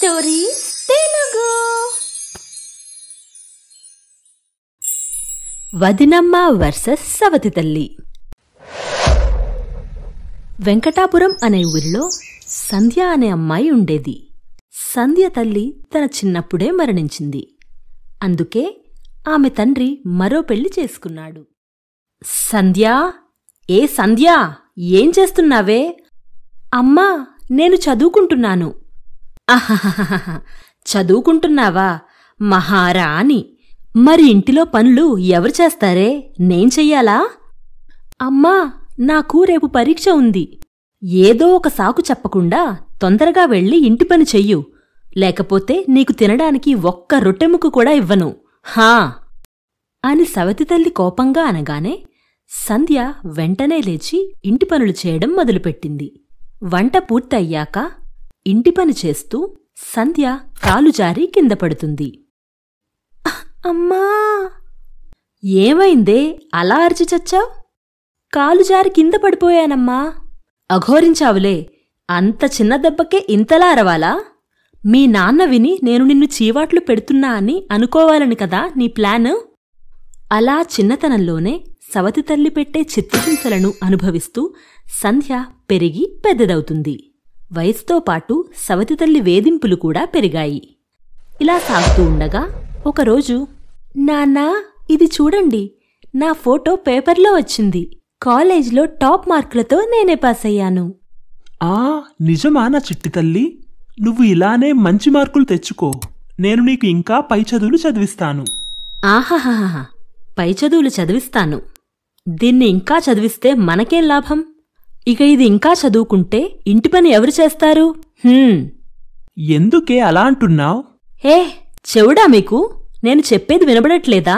Stories Telugu. వదినమ్మ versus సవతి తల్లి. వెంకటాపురం అనే ఊరిలో సంధ్య అనే అమ్మాయి ఉండేది. సంధ్య తల్లి తన చిన్నప్పుడే మరణించింది. అందుకే ఆమె తండ్రి మరో పెళ్లి చేసుకున్నాడు. సంధ్యా, ఏ సంధ్యా, ఏం చేస్తున్నావే? అమ్మా, నేను చదువుకుంటున్నాను. అహహహహ, చదువుకుంటున్నావా? మహారాణి. మరి ఇంటిలో పనులు ఎవరు చేస్తారే? నేను చెయ్యాలా? అమ్మా, నాకు రేపు పరీక్ష ఉంది. ఏదో ఒక సాకు చెప్పకుండా తొందరగా వెళ్ళి ఇంటి పని చెయ్యు, లేకపోతే నీకు తినడానికి ఒక్క రొట్టెముక్క కూడా ఇవ్వను. హా అని సవతి తల్లి కోపంగా అనగానే సంధ్య వెంటనే లేచి ఇంటి పనులు చేయడం మొదలుపెట్టింది. వంట పూర్తయ్యాక ఇంటి పని చేస్తూ సంధ్య కాలు జారి కింద పడుతుంది. అమ్మా, ఏమైందే అలా అరిచి చచ్చావ్? కాలు జారి కింద పడిపోయానమ్మా. అఘోరించావులే, అంత చిన్న దెబ్బకే ఇంతలా అరవాలా? మీ నాన్న విని నేను నిన్ను చీవాట్లు పెడుతున్నా అని అనుకోవాలని కదా నీ ప్లాను? అలా చిన్నతనంలోనే సవతి తల్లి పెట్టే చిత్రహింసలను అనుభవిస్తూ సంధ్య పెరిగి పెద్దదవుతుంది. వయసుతో పాటు సవతి తల్లి వేధింపులు కూడా పెరిగాయి. ఇలా సాగుతూ ఉండగా ఒకరోజు, నాన్నా, ఇది చూడండి, నా ఫోటో పేపర్లో వచ్చింది. కాలేజ్లో టాప్ మార్కులతో నేనే పాసయ్యాను. నిజమా నా చిట్టి తల్లి? నువ్వు ఇలానే మంచి మార్కులు తెచ్చుకో. నేను నీకు ఇంకా పై చదువులు చదివిస్తాను. ఆహాహాహా, పై చదువులు చదివిస్తాను. దీన్ని ఇంకా చదివిస్తే మనకేం లాభం? ఇక ఇది ఇంకా చదువుకుంటే ఇంటి పని ఎవరు చేస్తారు? ఎందుకే అలా అంటున్నావ్? చెవుడా మీకు? నేను చెప్పేది వినబడట్లేదా?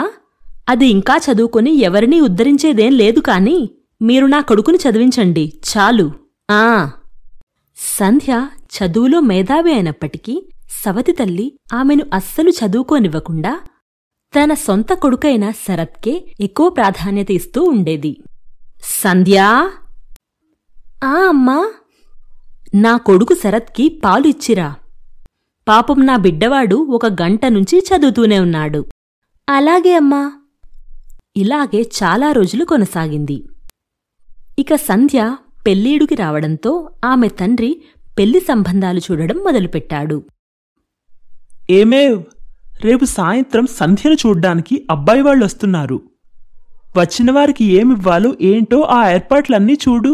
అది ఇంకా చదువుకుని ఎవరినీ ఉద్ధరించేదేం లేదు కాని మీరు నా కొడుకుని చదివించండి చాలు. సంధ్య చదువులో మేధావి అయినప్పటికీ సవతి తల్లి ఆమెను అస్సలు చదువుకోనివ్వకుండా తన సొంత కొడుకైన శరత్కే ఎక్కువ ప్రాధాన్యత ఇస్తూ ఉండేది. సంధ్యా! అమ్మా, నా కొడుకు శరత్కి పాలు ఇచ్చిరా. పాపం నా బిడ్డవాడు 1 గంట నుంచి చదువుతూనే ఉన్నాడు. అలాగే అమ్మా. ఇలాగే చాలా రోజులు కొనసాగింది. ఇక సంధ్య పెళ్ళీడుకి రావడంతో ఆమె తండ్రి పెళ్లి సంబంధాలు చూడడం మొదలుపెట్టాడు. ఏమేవ్, రేపు సాయంత్రం సంధ్యను చూడ్డానికి అబ్బాయి వాళ్ళొస్తున్నారు. వచ్చినవారికి ఏమివ్వాలో ఏంటో ఆ ఏర్పాట్లన్నీ చూడు.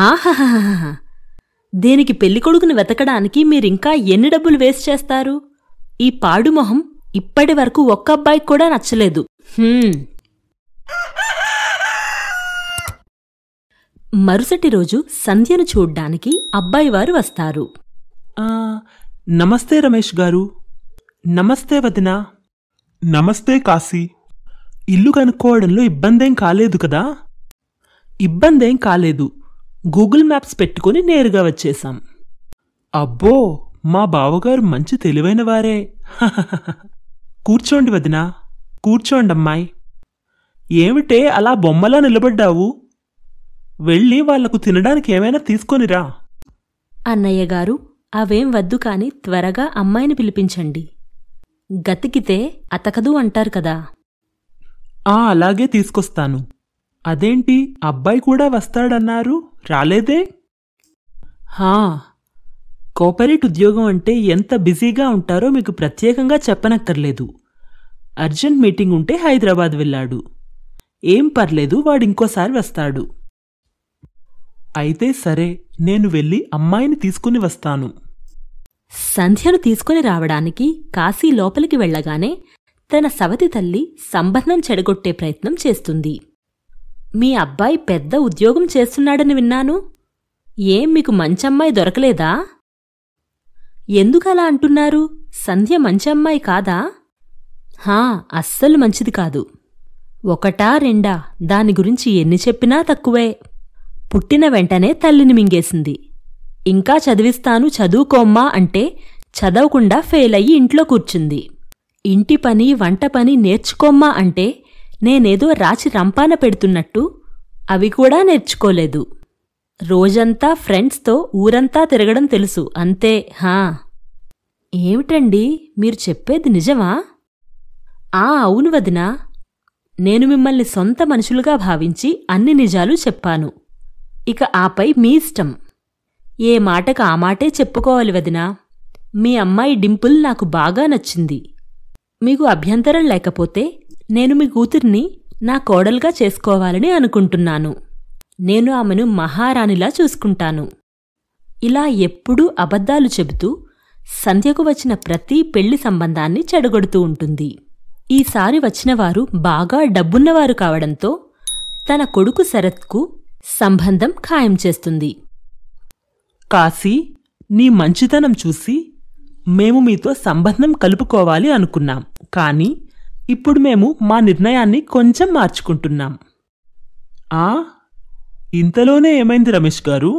ఆహాహాహా, దీనికి పెళ్ళికొడుకుని వెతకడానికి మీరింకా ఎన్ని డబ్బులు వేస్ట్ చేస్తారు? ఈ పాడుమొహం ఇప్పటి వరకు ఒక్క అబ్బాయికి కూడా నచ్చలేదు. మరుసటి రోజు సంధ్యను చూడ్డానికి అబ్బాయివారు వస్తారు. నమస్తే రమేష్ గారు. నమస్తే వదినా. నమస్తే కాశీ. ఇల్లు కనుక్కోవడంలో ఇబ్బందేం కాలేదు కదా? ఇబ్బందేం కాలేదు. గూగుల్ మ్యాప్స్ పెట్టుకుని నేరుగా వచ్చేశాం. అబ్బో, మా బావగారు మంచి తెలివైనవారే. కూర్చోండి వదినా, కూర్చోండమ్మాయి. ఏమిటే అలా బొమ్మలా నిలబడ్డావు? వెళ్ళి వాళ్లకు తినడానికి ఏమైనా తీసుకొనిరా. అన్నయ్యగారు, అవేం వద్దు కాని త్వరగా అమ్మాయిని పిలిపించండి. గతికితే అతకదు అంటారు కదా. అలాగే తీసుకొస్తాను. అదేంటి, అబ్బాయి కూడా వస్తాడన్నారు, రాలేదే? కోఆపరేట్ ఉద్యోగం అంటే ఎంత బిజీగా ఉంటారో మీకు ప్రత్యేకంగా చెప్పనక్కర్లేదు. అర్జెంట్ మీటింగ్ ఉంటే హైదరాబాద్ వెళ్ళాడు. ఏం పర్లేదు, వాడింకోసారి వస్తాడు. అయితే సరే, నేను వెళ్ళి అమ్మాయిని తీసుకుని వస్తాను. సంధ్యను తీసుకుని రావడానికి కాశీ లోపలికి వెళ్లగానే తన సవతి తల్లి సంబంధం చెడగొట్టే ప్రయత్నం చేస్తుంది. మీ అబ్బాయి పెద్ద ఉద్యోగం చేస్తున్నాడని విన్నాను. ఏం మీకు మంచమ్మాయి దొరకలేదా? ఎందుకలా అంటున్నారు? సంధ్య మంచమ్మాయి కాదా? అస్సలు మంచిది కాదు. 1 2 దాని గురించి ఎన్ని చెప్పినా తక్కువే. పుట్టిన వెంటనే తల్లిని మింగేసింది. ఇంకా చదివిస్తాను, చదువుకోమ్మా అంటే చదవకుండా ఫెయిలయ్యి ఇంట్లో కూర్చుంది. ఇంటి పని, వంట పని నేర్చుకోమ్మా అంటే నేనేదో రాచి రంపాన పెడుతున్నట్టు అవి కూడా నేర్చుకోలేదు. రోజంతా ఫ్రెండ్స్తో ఊరంతా తిరగడం తెలుసు అంతే. హా. ఏమిటండి మీరు చెప్పేది నిజమా? అవును వదినా. నేను మిమ్మల్ని సొంత మనుషులుగా భావించి అన్ని నిజాలు చెప్పాను. ఇక ఆపై మీ ఇష్టం. ఏ మాటకు ఆ మాటే చెప్పుకోవాలి వదినా. మీ అమ్మాయి డింపుల్ నాకు బాగా నచ్చింది. మీకు అభ్యంతరం లేకపోతే నేను మీ కూతుర్ని నా కోడలుగా చేసుకోవాలని అనుకుంటున్నాను. నేను ఆమెను మహారాణిలా చూసుకుంటాను. ఇలా ఎప్పుడూ అబద్ధాలు చెబుతూ సంధ్యకు వచ్చిన ప్రతి పెళ్లి సంబంధాన్ని చెడగొడుతూ ఉంటుంది. ఈసారి వచ్చినవారు బాగా డబ్బున్నవారు కావడంతో తన కొడుకు శరత్కు సంబంధం ఖాయం చేస్తుంది. కాశీ, నీ మంచితనం చూసి మేము మీతో సంబంధం కలుపుకోవాలి అనుకున్నాం. కానీ ఇప్పుడు మేము మా నిర్ణయాన్ని కొంచెం మార్చుకుంటున్నాం. ఇంతలోనే ఏమైంది రమేష్ గారు?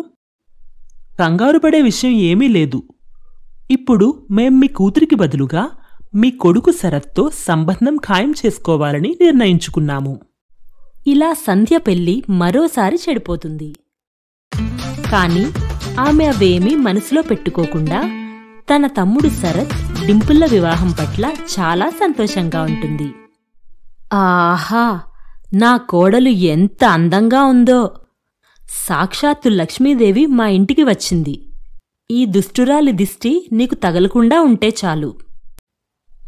కంగారు పడే విషయం ఏమీ లేదు. ఇప్పుడు మేం మీ కూతురికి బదులుగా మీ కొడుకు శరత్తో సంబంధం ఖాయం చేసుకోవాలని నిర్ణయించుకున్నాము. ఇలా సంధ్య పెళ్లి మరోసారి చెడిపోతుంది. కాని ఆమె అవేమీ మనసులో పెట్టుకోకుండా తన తమ్ముడు శరత్ డింపుల్ల వివాహం పట్ల చాలా సంతోషంగా ఉంటుంది. ఆహా, నా కోడలు ఎంత అందంగా ఉందో! సాక్షాత్తు లక్ష్మీదేవి మా ఇంటికి వచ్చింది. ఈ దుష్టురాలి దిష్టి నీకు తగలకుండా ఉంటే చాలు.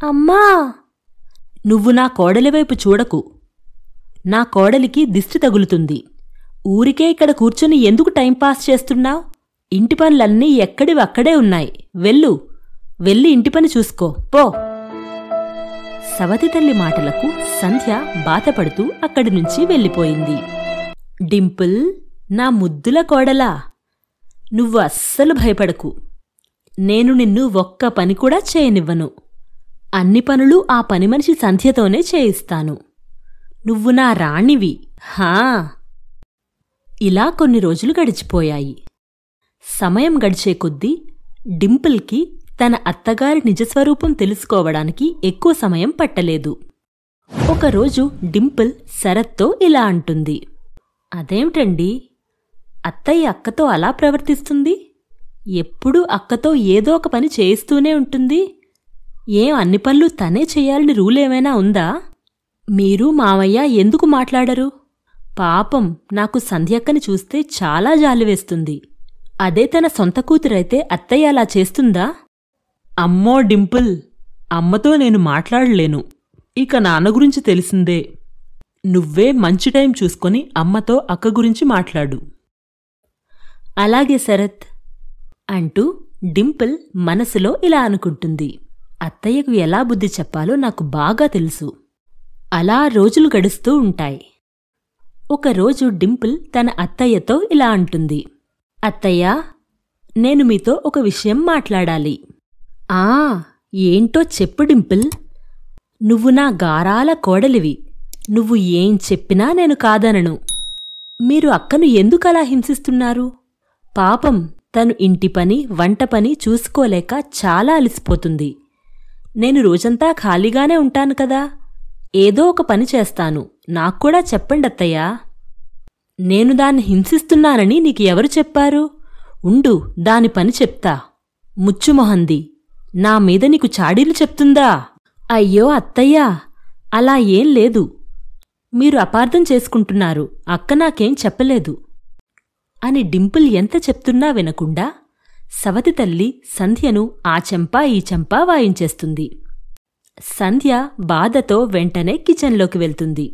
అమ్మా, నువ్వు నా కోడలివైపు చూడకు. నా కోడలికి దిష్టి తగులుతుంది. ఊరికే ఇక్కడ కూర్చుని ఎందుకు టైంపాస్ చేస్తున్నావు? ఇంటి పనులన్నీ ఎక్కడివక్కడే ఉన్నాయి. వెళ్ళి ఇంటి పని చూసుకో పో. సవతి తల్లి మాటలకు సంధ్య బాధపడుతూ అక్కడి నుంచి వెళ్ళిపోయింది. డింపుల్, నా ముద్దుల కోడలా, నువ్వు అస్సలు భయపడకు. నేను నిన్ను ఒక్క పని కూడా చేయనివ్వను. అన్ని పనులు ఆ పనిమనిషి సంధ్యతోనే చేయిస్తాను. నువ్వు నా రాణివి. హా. ఇలా కొన్ని రోజులు గడిచిపోయాయి. సమయం గడిచే కొద్దీ డింపుల్కి తన అత్తగారి నిజస్వరూపం తెలుసుకోవడానికి ఎక్కువ సమయం పట్టలేదు. ఒకరోజు డింపుల్ శరత్తో ఇలా అంటుంది. అదేమిటండి, అత్తయ్య అక్కతో అలా ప్రవర్తిస్తుంది? ఎప్పుడూ అక్కతో ఏదో ఒక పని చేయిస్తూనే ఉంటుంది. అన్ని పనులు తనే చెయ్యాలని రూలేమైనా ఉందా? మీరు మావయ్య ఎందుకు మాట్లాడరు? పాపం, నాకు సంధ్యక్కని చూస్తే చాలా జాలివేస్తుంది. అదే తన సొంత కూతురైతే అత్తయ్య అలా చేస్తుందా? అమ్మో డింపుల్, అమ్మతో నేను మాట్లాడలేను. ఇక నాన్న గురించి తెలిసిందే. నువ్వే మంచి టైం చూసుకొని అమ్మతో అక్క గురించి మాట్లాడు. అలాగే శరత్ అంటూ డింపుల్ మనసులో ఇలా అనుకుంటుంది. అత్తయ్యకు ఎలా బుద్ధి చెప్పాలో నాకు బాగా తెలుసు. అలా రోజులు గడుస్తూ ఉంటాయి. ఒకరోజు డింపుల్ తన అత్తయ్యతో ఇలా అంటుంది. అత్తయ్యా, నేను మీతో ఒక విషయం మాట్లాడాలి. ఏంటో చెప్పు డింపుల్. నువ్వు నా గారాల కోడలివి. నువ్వు ఏం చెప్పినా నేను కాదనను. మీరు అక్కను ఎందుకలా హింసిస్తున్నారు? పాపం, తను ఇంటి పని వంట పని చూసుకోలేక చాలా అలసిపోతుంది. నేను రోజంతా ఖాళీగానే ఉంటాను కదా, ఏదో ఒక పని చేస్తాను. నాక్కూడా చెప్పండత్తయ్యా. నేను దాన్ని హింసిస్తున్నానని నీకు ఎవరు చెప్పారు? ఉండు, దాని పని చెప్తా. ముచ్చుమొహంది, నా మీద నీకు చాడీలు చెప్తుందా? అయ్యో అత్తయ్యా, అలా ఏం లేదు. మీరు అపార్థం చేసుకుంటున్నారు. అక్క నాకేం చెప్పలేదు అని డింపుల్ ఎంత చెప్తున్నా వినకుండా సవతి తల్లి సంధ్యను ఆ చెంపా ఈ చెంపా వాయించేస్తుంది. సంధ్య బాధతో వెంటనే కిచెన్లోకి వెళ్తుంది.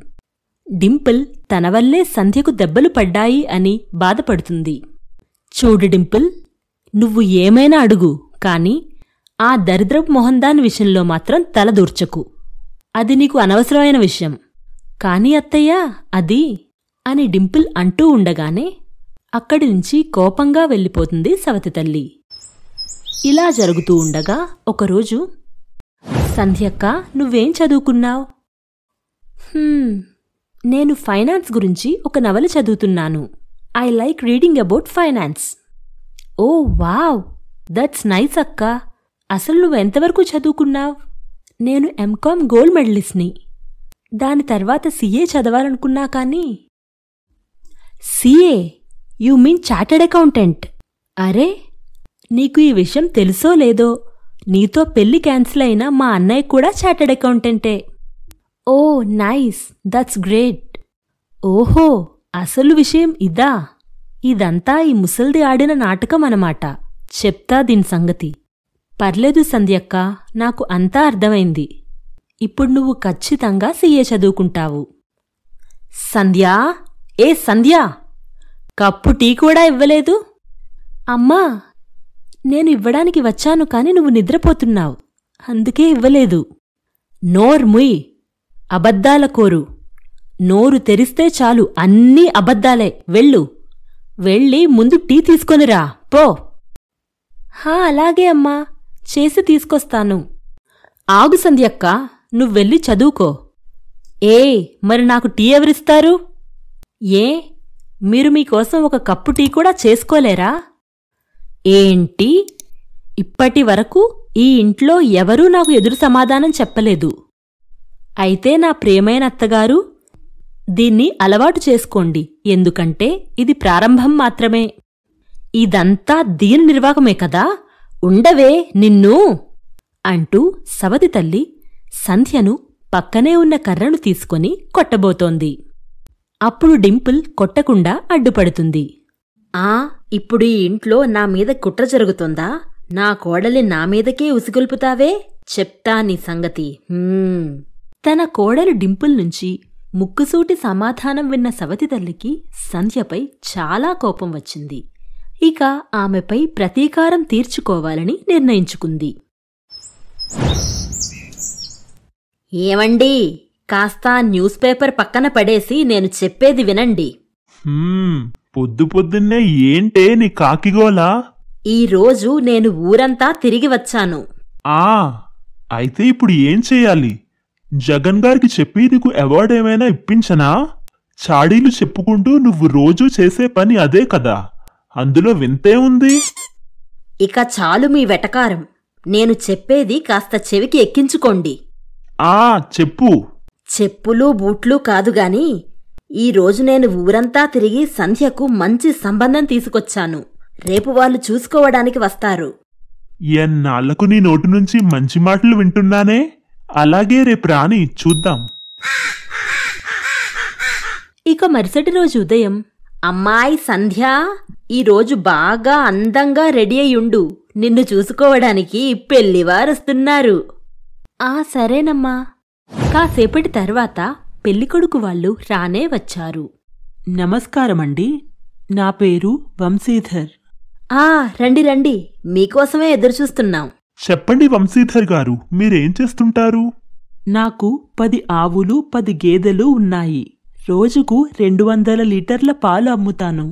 డింపుల్ తన వల్లే సంధ్యకు దెబ్బలు పడ్డాయి అని బాధపడుతుంది. చూడు డింపుల్, నువ్వు ఏమైనా అడుగు, కాని ఆ దరిద్రపు మొహందాని విషయంలో మాత్రం తలదూర్చకు. అది నీకు అనవసరమైన విషయం. కాని అత్తయ్యా, అది అని డింపుల్ అంటూ ఉండగానే అక్కడి నుంచి కోపంగా వెళ్ళిపోతుంది సవతి తల్లి. ఇలా జరుగుతూ ఉండగా ఒకరోజు, సంధ్యక్క, నువ్వేం చదువుకున్నావ్? నేను ఫైనాన్స్ గురించి ఒక నవల చదువుతున్నాను. I like reading about finance. Oh wow, that's nice అక్క. అసలు నువ్వెంతవరకు చదువుకున్నావ్? నేను ఎంకామ్ గోల్డ్ మెడలిస్ట్ని. దాని తర్వాత సీఏ చదవాలనుకున్నా కానీ. CA? You mean chartered accountant. అరే, నీకు ఈ విషయం తెలుసో లేదో, నీతో పెళ్లి క్యాన్సిల్ అయిన మా అన్నయ్య కూడా చార్టెడ్ అకౌంటెంటే. Oh nice, that's great. ఓహో, అసలు విషయం ఇదా? ఇదంతా ఈ ముసల్ది ఆడిన నాటకం అన్నమాట. చెప్తా దీని సంగతి. పర్లేదు సంధ్యక్క, నాకు అంతా అర్థమైంది. ఇప్పుడు నువ్వు ఖచ్చితంగా సీఏ చదువుకుంటావు. సంధ్యా, ఏ సంధ్యా, కప్పు టీ కూడా ఇవ్వలేదు. అమ్మా, నేను ఇవ్వడానికి వచ్చాను కాని నువ్వు నిద్రపోతున్నావు, అందుకే ఇవ్వలేదు. నోర్ముయ్, అబద్దాల కోరు. నోరు తెరిస్తే చాలు అన్నీ అబద్దాలే. వెళ్ళు, వెళ్ళి ముందు టీ తీసుకొనిరా పో. హా అలాగే అమ్మా, చేసి తీసుకొస్తాను. ఆగు సంధ్యక్క, నువ్వెళ్ళి చదువుకో. ఏ, మరి నాకు టీ ఎవరిస్తారు? ఏ, మీరు మీకోసం ఒక కప్పు టీ కూడా చేసుకోలేరా? ఏంటి, ఇప్పటి వరకు ఈ ఇంట్లో ఎవరూ నాకు ఎదురు సమాధానం చెప్పలేదు. అయితే నా ప్రియమైన అత్తగారు, దీన్ని అలవాటు చేసుకోండి, ఎందుకంటే ఇది ప్రారంభం మాత్రమే. ఇదంతా దీని నిర్వాకమే కదా, ఉండవే నిన్ను అంటూ సవతి తల్లి సంధ్యను పక్కనే ఉన్న కర్రను తీసుకొని కొట్టబోతోంది. అప్పుడు డింపుల్ కొట్టకుండా అడ్డుపడుతుంది. ఇప్పుడు ఈ ఇంట్లో నా మీద కుట్ర జరుగుతుందా? నా కోడలి నా మీదకే ఉసిగొల్పుతావే, చెప్తా నీ సంగతి. తన కోడలు డింపుల్ నుంచి ముక్కుసూటి సమాధానం విన్న సవతి తల్లికి సంధ్యపై చాలా కోపం వచ్చింది. ఇక ఆమెపై ప్రతీకారం తీర్చుకోవాలని నిర్ణయించుకుంది. ఏమండీ, కాస్త న్యూస్ పేపర్ పక్కన పడేసి నేను చెప్పేది వినండి. పొద్దు పొద్దున్నే ఏంటే నీ కాకిగోలా? ఈరోజు నేను ఊరంతా తిరిగి వచ్చాను. అయితే ఇప్పుడు ఏం చెయ్యాలి? జగన్ గారికి చెప్పి నీకు అవార్డు ఏమైనా ఇప్పించనా? చాడీలు చెప్పుకుంటూ నువ్వు రోజూ చేసే పని అదే కదా, అందులో వింతే ఉంది. ఇక చాలు మీ వెటకారం. నేను చెప్పేది కాస్త చెవికి ఎక్కించుకోండి. చెప్పు. చెప్పులు బూట్లు కాదుగాని ఈరోజు నేను ఊరంతా తిరిగి సంధ్యకు మంచి సంబంధం తీసుకొచ్చాను. రేపు వాళ్ళు చూసుకోవడానికి వస్తారు. ఎన్నాళ్లకు నీ నోటి నుంచి మంచి మాటలు వింటున్నానే. అలాగే రేపు రాని చూద్దాం. ఇక మరుసటి రోజు ఉదయం, అమ్మాయి సంధ్య, ఈరోజు బాగా అందంగా రెడీ అయ్యుండు, నిన్ను చూసుకోవడానికి పెళ్లివారొస్తున్నారు. సరేనమ్మా. కాసేపటి తర్వాత పెళ్ళికొడుకు వాళ్ళు రానే వచ్చారు. నమస్కారమండి, నా పేరు వంశీధర్. రండి రండి, మీకోసమే ఎదురుచూస్తున్నాం. చెప్పండి వంశీధర్ గారు, మీరేం చేస్తుంటారు? నాకు 10 ఆవులు 10 గేదెలు ఉన్నాయి. రోజుకు 200 లీటర్ల పాలు అమ్ముతాను.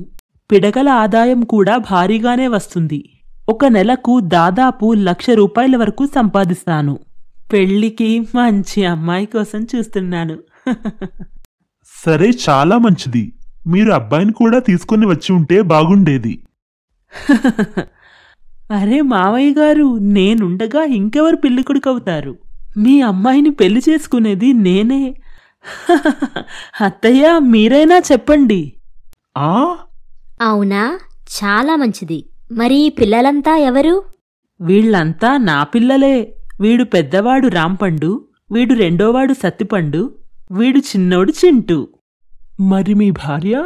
పిడకల ఆదాయం కూడా భారీగానే వస్తుంది. ఒక నెలకు దాదాపు 1,00,000 రూపాయల వరకు సంపాదిస్తాను. పెళ్లికి మంచి అమ్మాయి కోసం చూస్తున్నాను. సరే, చాలా మంచిది. మీరు అబ్బాయిని కూడా తీసుకుని వచ్చి ఉంటే బాగుండేది. అరే మావయ్య గారు, నేనుండగా ఇంకెవరు పెళ్ళికొడుకవుతారు? మీ అమ్మాయిని పెళ్లి చేసుకునేది నేనే. అత్తయ్య, మీరైనా చెప్పండి. అవునా, చాలా మంచిది. మరి పిల్లలంతా ఎవరు? వీళ్లంతా నా పిల్లలే. వీడు పెద్దవాడు రాంపండు, వీడు రెండోవాడు సత్తిపండు, వీడు చిన్నోడు చింటూ. మరి మీ భార్య?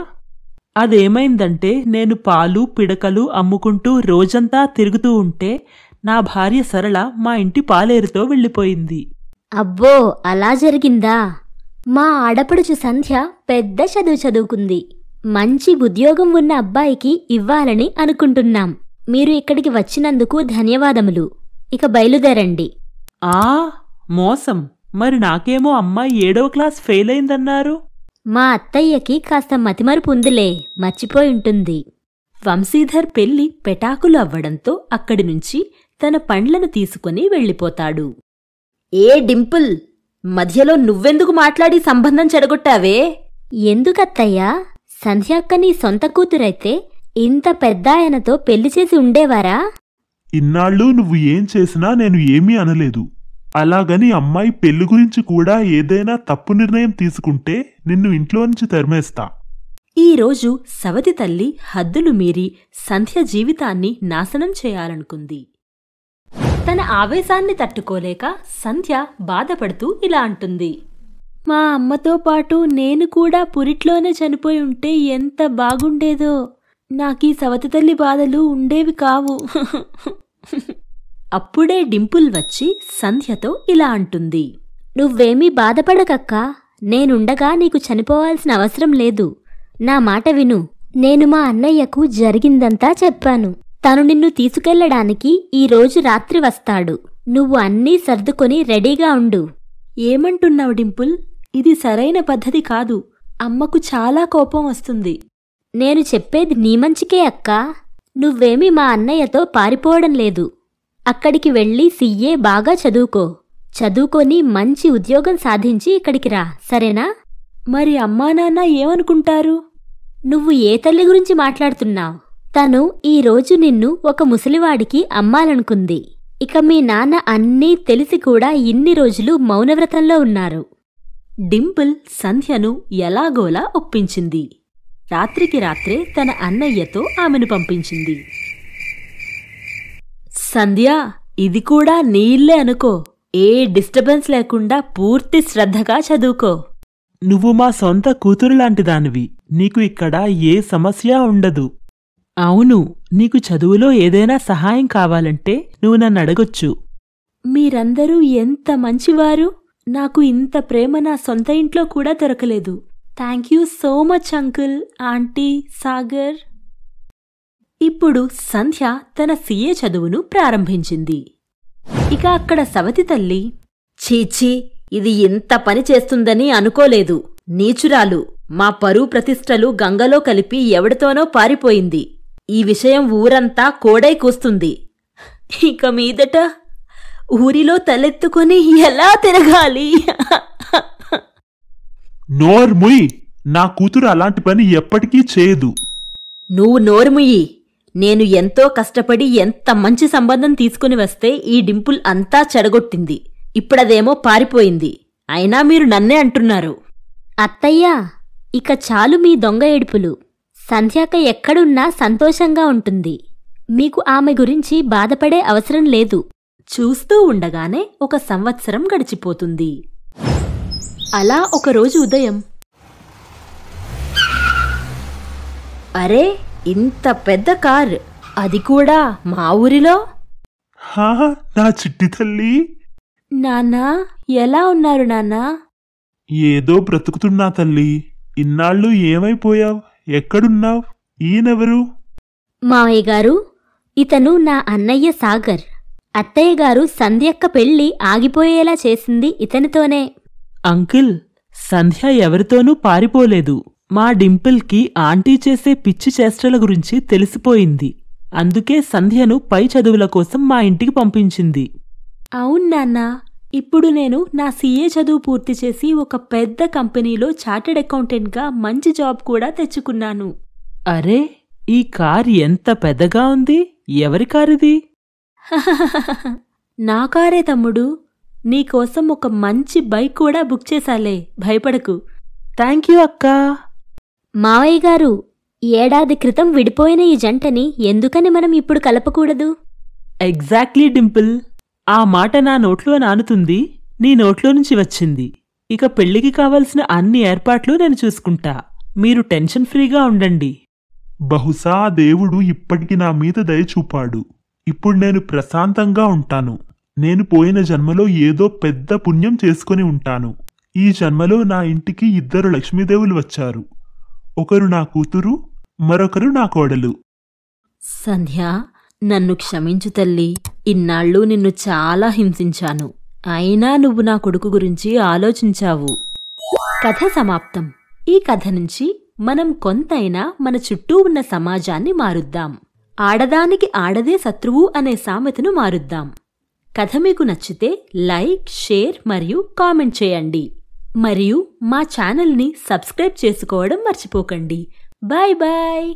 అదేమైందంటే, నేను పాలు పిడకలు అమ్ముకుంటూ రోజంతా తిరుగుతూ ఉంటే నా భార్య సరళ మా ఇంటి పాలేరుతో వెళ్ళిపోయింది. అబ్బో, అలా జరిగిందా? మా ఆడపడుచు సంధ్య పెద్ద చదువు చదువుకుంది. మంచి ఉద్యోగం ఉన్న అబ్బాయికి ఇవ్వాలని అనుకుంటున్నాం. మీరు ఇక్కడికి వచ్చినందుకు ధన్యవాదములు. ఇక బయలుదేరండి. మోసం. మరి నాకేమో అమ్మాయి 7వ క్లాస్ ఫెయిల్ అయిందన్నారు. మా అత్తయ్యకి కాస్త మతిమరుపు ఉందిలే, మర్చిపోయుంటుంది. వంశీధర్ పెళ్లి పెటాకులు అవ్వడంతో అక్కడినుంచి తన పండ్లను తీసుకుని వెళ్ళిపోతాడు. ఏ డింపుల్, మధ్యలో నువ్వెందుకు మాట్లాడి సంబంధం చెడగొట్టావే? ఎందుకత్తయ్యా? సంధ్యక్క నీ సొంత కూతురైతే ఇంత పెద్దాయనతో పెళ్లి చేసి ఉండేవారా? ఇన్నాళ్ళు నువ్వు ఏం చేసినా నేను ఏమీ అనలేదు. అలాగని అమ్మాయి పెళ్లి గురించి కూడా ఏదైనా తప్పు నిర్ణయం తీసుకుంటే నిన్ను ఇంట్లో నుంచి తరిమేస్తా. ఈరోజు సవతి తల్లి హద్దులు మీరి సంధ్య జీవితాన్ని నాశనం చేయాలనుకుంది. తన ఆవేశాన్ని తట్టుకోలేక సంధ్య బాధపడుతూ ఇలా అంటుంది. మా అమ్మతో పాటు నేను కూడా పురిట్లోనే చనిపోయి ఉంటే ఎంత బాగుండేదో. నాకీ సవతి తల్లి బాధలు ఉండేవి కావు. అప్పుడే డింపుల్ వచ్చి సంధ్యతో ఇలా అంటుంది. నువ్వేమీ బాధపడకక్కా, నేనుండగా నీకు చనిపోవాల్సిన అవసరం లేదు. నా మాట విను. నేను మా అన్నయ్యకు జరిగిందంతా చెప్పాను. తను నిన్ను తీసుకెళ్లడానికి ఈరోజు రాత్రి వస్తాడు. నువ్వు అన్నీ సర్దుకొని రెడీగా ఉండు. ఏమంటున్నావు డింపుల్? ఇది సరైన పద్ధతి కాదు. అమ్మకు చాలా కోపం వస్తుంది. నేను చెప్పేది నీ మంచికే అక్కా. నువ్వేమీ మా అన్నయ్యతో పారిపోవడం లేదు. అక్కడికి వెళ్ళి సిఏ బాగా చదువుకొని మంచి ఉద్యోగం సాధించి ఇక్కడికి రా, సరేనా? మరి అమ్మా నాన్న ఏమనుకుంటారు? నువ్వు ఏ తల్లి గురించి మాట్లాడుతున్నావు? తను ఈరోజు నిన్ను ఒక ముసలివాడికి అమ్మాలనుకుంది. ఇక మీ నాన్న అన్నీ తెలిసి కూడా ఇన్ని రోజులు మౌనవ్రతంలో ఉన్నారు. డింపుల్ సంధ్యను ఎలాగోలా ఒప్పించింది. రాత్రికి రాత్రే తన అన్నయ్యతో ఆమెను పంపించింది. సంధ్య, ఇది కూడా నీ ఇల్లే అనుకో. ఏ డిస్టర్బెన్స్ లేకుండా పూర్తి శ్రద్ధగా చదువుకో. నువ్వు మా సొంత కూతురులాంటిదానివి. నీకు ఇక్కడ ఏ సమస్య ఉండదు. అవును, నీకు చదువులో ఏదైనా సహాయం కావాలంటే నువ్వు నన్ను అడగొచ్చు. మీరందరూ ఎంత మంచివారు. నాకు ఇంత ప్రేమ నా సొంత ఇంట్లో కూడా దొరకలేదు. Thank you so much uncle, aunty, Sagar. ఇప్పుడు సంధ్య తన సిఏ చదువును ప్రారంభించింది. ఇక అక్కడ సవతి తల్లి, చీచీ, ఇది ఇంత పని చేస్తుందని అనుకోలేదు. నీచురాలు, మా పరువు ప్రతిష్టలు గంగలో కలిపి ఎవడితోనో పారిపోయింది. ఈ విషయం ఊరంతా కోడై కూస్తుంది. ఇక మీదట ఊరిలో తలెత్తుకొని ఎలా తిరగాలి? నోర్ముయ్, నా కూతురు అలాంటి పని ఎప్పటికీ చేయదు. నువ్వు నోరుముయ్యి. నేను ఎంతో కష్టపడి ఎంత మంచి సంబంధం తీసుకుని వస్తే ఈ డింపుల్ అంతా చెడగొట్టింది. ఇప్పుడదేమో పారిపోయింది. అయినా మీరు నన్నే అంటున్నారు. అత్తయ్యా, ఇక చాలు మీ దొంగ ఏడుపులు. సంధ్యాక ఎక్కడున్నా సంతోషంగా ఉంటుంది. మీకు ఆమె గురించి బాధపడే అవసరం లేదు. చూస్తూ ఉండగానే 1 సంవత్సరం గడిచిపోతుంది. అలా ఒకరోజు ఉదయం, అరే, ఇంత పెద్ద కార్, అది కూడా మా ఊరిలో. హా, నా చిట్టి తల్లి. నాన్నా, ఎలా ఉన్నారు నాన్నా? ఏదో బ్రతుకుతున్నా తల్లి. ఇన్నాళ్ళు ఏమైపోయావ్? ఎక్కడున్నావ్? ఈయనెవరు? మావయ్య గారు, ఇతను నా అన్నయ్య సాగర్. అత్తయ్య గారు సంధ్యక్క పెళ్లి ఆగిపోయేలా చేసింది ఇతనితోనే. అంకిల్, సంధ్య ఎవరితోనూ పారిపోలేదు. మా డింపుల్కి ఆంటీ చేసే పిచ్చి చేష్టల గురించి తెలిసిపోయింది. అందుకే సంధ్యను పై చదువుల కోసం మా ఇంటికి పంపించింది. అవును నాన్నా. ఇప్పుడు నేను నా సిఏ చదువు పూర్తి చేసి ఒక పెద్ద కంపెనీలో చార్టెడ్ అకౌంటెంట్గా మంచి జాబ్ కూడా తెచ్చుకున్నాను. అరే, ఈ కార్ ఎంత పెద్దగా ఉంది. ఎవరి కారిది? నా కారే తమ్ముడు. నీకోసం ఒక మంచి బైక్ కూడా బుక్ చేశాలే, భయపడకు. థ్యాంక్ యూ అక్కా. మావయ్య గారు, ఏడాది క్రితం విడిపోయిన ఈ జంటని ఎందుకని మనం ఇప్పుడు కలపకూడదు? ఎగ్జాక్ట్లీ డింపుల్. ఆ మాట నా నోట్లో నానుతుంది, నీ నోట్లో నుంచి వచ్చింది. ఇక పెళ్లికి కావలసిన అన్ని ఏర్పాట్లు నేను చూసుకుంటా. మీరు టెన్షన్ ఫ్రీగా ఉండండి. బహుశా దేవుడు ఇప్పటికి నా మీద దయ చూపాడు. ఇప్పుడు నేను ప్రశాంతంగా ఉంటాను. నేను పోయిన జన్మలో ఏదో పెద్ద పుణ్యం చేసుకుని ఉంటాను. ఈ జన్మలో నా ఇంటికి 2 లక్ష్మీదేవులు వచ్చారు. ఒకరు నా కూతురు, మరొకరు నా కోడలు. సంధ్య, నన్ను క్షమించు తల్లి. ఇన్నాళ్ళు నిన్ను చాలా హింసించాను. అయినా నువ్వు నా కొడుకు గురించి ఆలోచించావు. కథ సమాప్తం. ఈ కథ నుంచి మనం కొంతైనా మన చుట్టూ ఉన్న సమాజాన్ని మారుద్దాం. ఆడదానికి ఆడదే శత్రువు అనే సామెతను మారుద్దాం. కథ మీకు నచ్చితే లైక్, షేర్ మరియు కామెంట్ చేయండి. మరియు మా ఛానల్ని సబ్స్క్రైబ్ చేసుకోవడం మర్చిపోకండి. Bye bye.